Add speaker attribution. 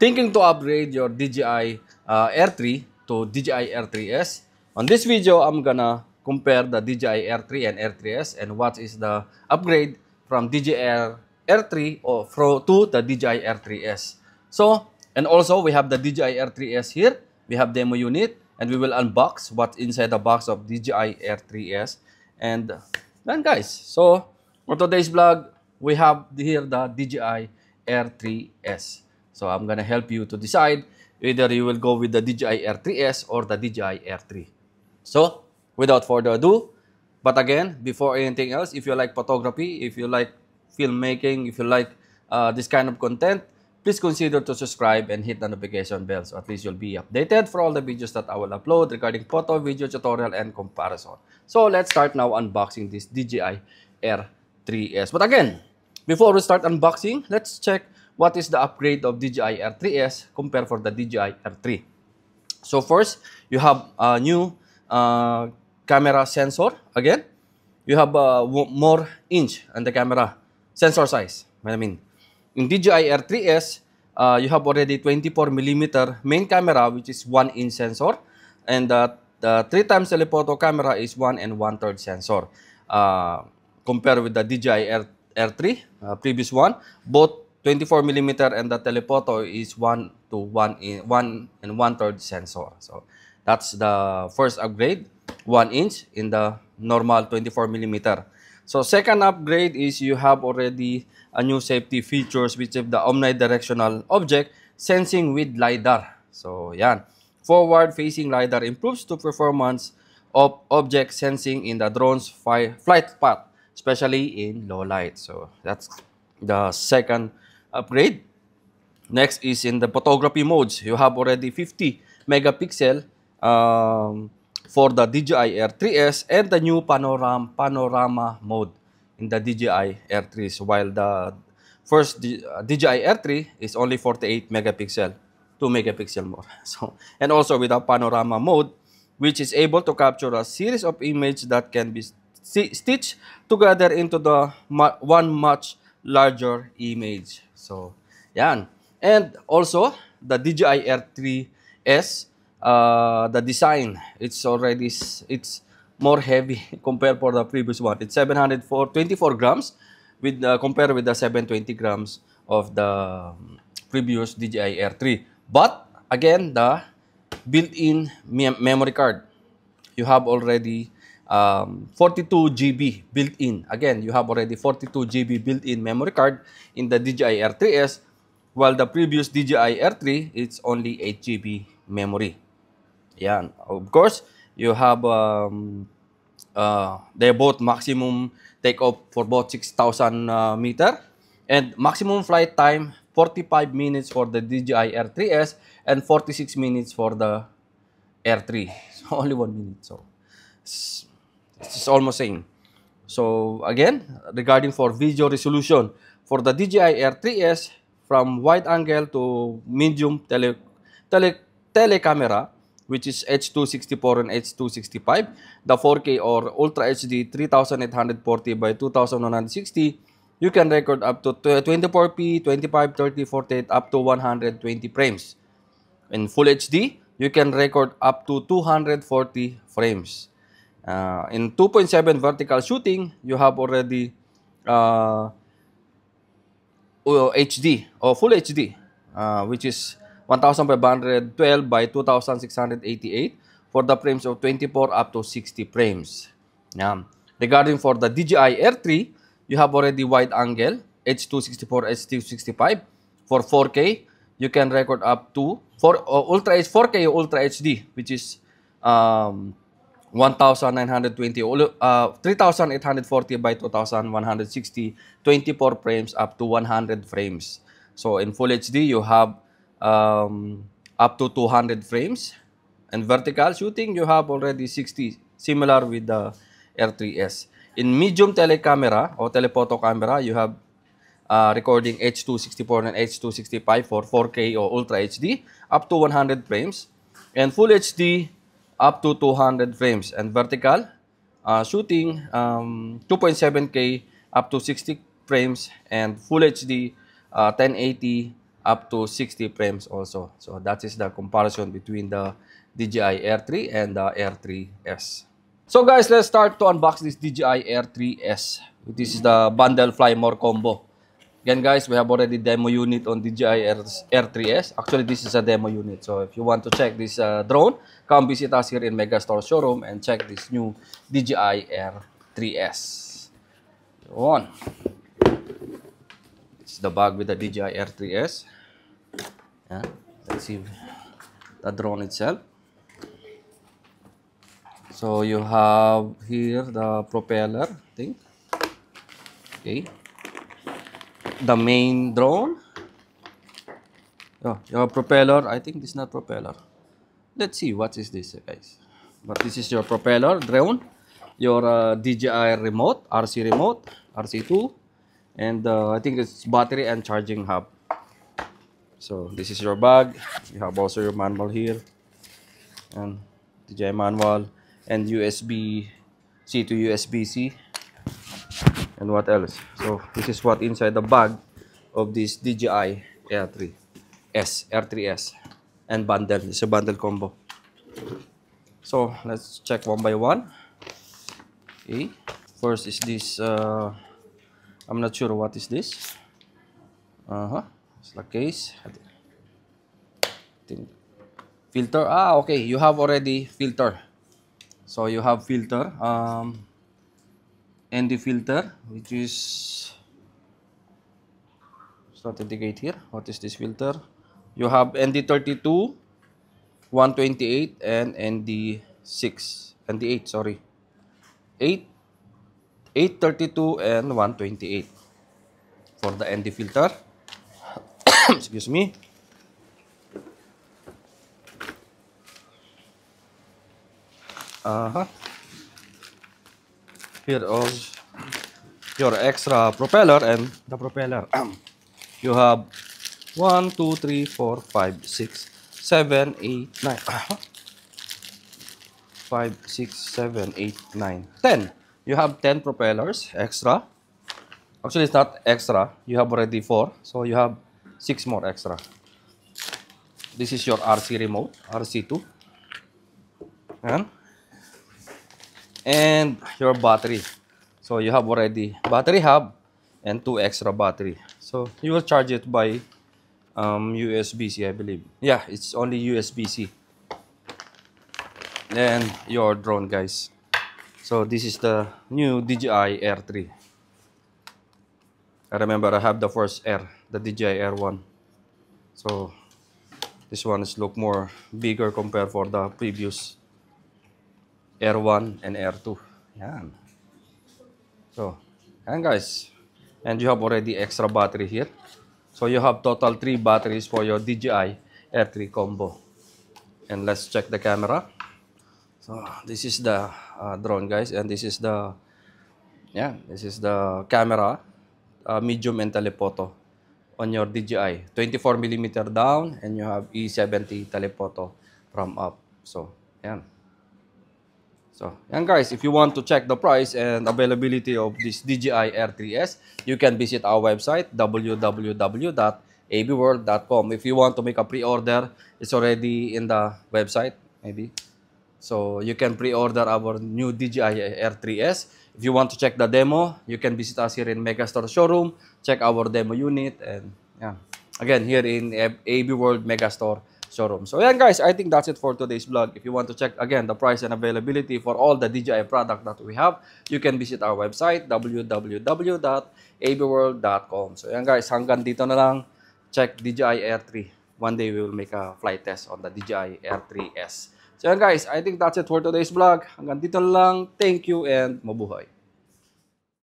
Speaker 1: thinking to upgrade your DJI Air 3 to DJI Air 3S. On this video, I'm gonna compare the DJI Air 3 and Air 3S and what is the upgrade from DJI Air 3 to the DJI Air 3S. So, and also we have the DJI Air 3S here. We have demo unit and we will unbox what's inside the box of DJI Air 3S. And then guys, so for today's vlog, we have here the DJI Air 3S. So I'm gonna help you to decide either you will go with the DJI Air 3S or the DJI Air 3. So without further ado, but again, before anything else, if you like photography, if you like filmmaking, if you like this kind of content, please consider to subscribe and hit the notification bell so at least you'll be updated for all the videos that I will upload regarding photo, video, tutorial, and comparison. So let's start now unboxing this DJI Air 3S. But again, before we start unboxing, let's check what is the upgrade of DJI Air 3S compared for the DJI Air 3. So first, you have a new camera sensor. Again, you have more inch on the camera sensor size. I mean, in DJI Air 3S, you have already 24mm main camera, which is 1-inch sensor, and the 3x telephoto camera is 1 1/3 sensor. Compared with the DJI Air 3, previous one, both 24mm and the telephoto is 1 1/3 sensor. So that's the first upgrade, 1-inch in the normal 24mm. So second upgrade is you have already a new safety features which is the omnidirectional object sensing with LiDAR. So yan, forward facing LiDAR improves the performance of object sensing in the drone's flight path, especially in low light. So that's the second upgrade. Next is in the photography modes. You have already 50 megapixel for the DJI Air 3S and the new panorama mode in the DJI Air 3, while the first DJI Air 3 is only 48 megapixel, 2 megapixel more. So, and also with a panorama mode, which is able to capture a series of images that can be stitched together into the one much larger image. So, yan. And also, the DJI Air 3S, the design, it's more heavy compared for the previous one. It's 724 grams with compared with the 720 grams of the previous DJI Air 3. But again, the built-in memory card, you have already 42 GB built-in. Again, you have already 42 GB built-in memory card in the DJI Air 3S, while the previous DJI Air 3, it's only 8 GB memory. Yeah, of course, you have they're both maximum takeoff for both 6,000 meter and maximum flight time 45 minutes for the DJI Air 3S and 46 minutes for the Air 3. So only 1 minute. So it's almost same. So again, regarding for video resolution for the DJI Air 3S, from wide angle to medium tele camera, which is H264 and H265, the 4K or Ultra HD 3840 by 2160, you can record up to 24p, 25, 30, 48, up to 120 frames. In Full HD, you can record up to 240 frames. In 2.7 vertical shooting, you have already HD or Full HD, which is 1512 by 2688 for the frames of 24 up to 60 frames. Regarding for the DJI Air 3, you have already wide angle H264, H265 for 4K. You can record up to 4K Ultra HD, which is 1920 3840 by 2160, 24 frames up to 100 frames. So in Full HD, you have up to 200 frames, and vertical shooting you have already 60, similar with the Air 3S. In medium telecamera or telephoto camera, you have recording H264 and H265 for 4K or Ultra HD up to 100 frames, and Full HD up to 200 frames, and vertical shooting 2.7K up to 60 frames, and Full HD 1080 up to 60 frames also. So that is the comparison between the DJI Air 3 and the Air 3S. So guys, let's start to unbox this DJI Air 3S. This is the bundle fly more combo. Again guys, we have already demo unit on DJI Air 3S. Actually, this is a demo unit. So if you want to check this drone, come visit us here in Megastore showroom and check this new DJI Air 3S. One. It's the bag with the DJI Air 3S. Yeah. Let's see the drone itself. So you have here the propeller thing. Okay. The main drone. Oh, your propeller. I think this is not propeller. Let's see what is this, guys. But this is your propeller drone. Your DJI remote, RC remote, RC2, and I think it's battery and charging hub. So this is your bag. You have also your manual here, and DJI manual, and USB-C to USB-C. And what else? So this is what inside the bag of this DJI Air 3S, and bundle. It's a bundle combo. So let's check one by one. Okay. First is this. I'm not sure what is this. It's the case. Filter. Okay. You have already filter. So you have filter. ND filter, which is, let's not indicate here. What is this filter? You have ND32, 128, and ND8, sorry. 832 and 128 for the ND filter. Excuse me. Here is your extra propeller and the propeller. You have 1, 2, 3, 4, 5, 6, 7, 8, 9. 5, 6, 7, 8, 9, 10. You have 10 propellers extra. Actually, it's not extra. You have already 4. So you have 6 more extra. This is your RC remote, RC2. And your battery. So you have already battery hub and 2 extra battery. So you will charge it by USB-C, I believe. Yeah, it's only USB-C. And your drone, guys. So this is the new DJI Air 3. I remember I have the first Air, the DJI Air 1. So this one is look more bigger compared for the previous Air 1 and Air 2. Yeah. So, and guys, and you have already extra battery here. So you have total 3 batteries for your DJI Air 3 combo. And let's check the camera. So this is the drone, guys, and this is the camera, medium and telephoto on your DJI. 24mm down, and you have E70 telephoto from up. So, yeah. So, and guys, if you want to check the price and availability of this DJI Air 3S, you can visit our website, www.abworld.com. If you want to make a pre-order, it's already in the website, maybe. So, you can pre-order our new DJI Air 3S. If you want to check the demo, you can visit us here in Megastore showroom, check our demo unit, and yeah, again, here in AB World Megastore showroom. So yeah, guys, I think that's it for today's vlog. If you want to check again the price and availability for all the DJI product that we have, you can visit our website, www.abworld.com. So yeah, guys, hanggang dito na lang. Check DJI Air 3. One day we will make a flight test on the DJI Air 3S. So yeah, guys, I think that's it for today's vlog. Hanggang dito na lang. Thank you and mabuhay.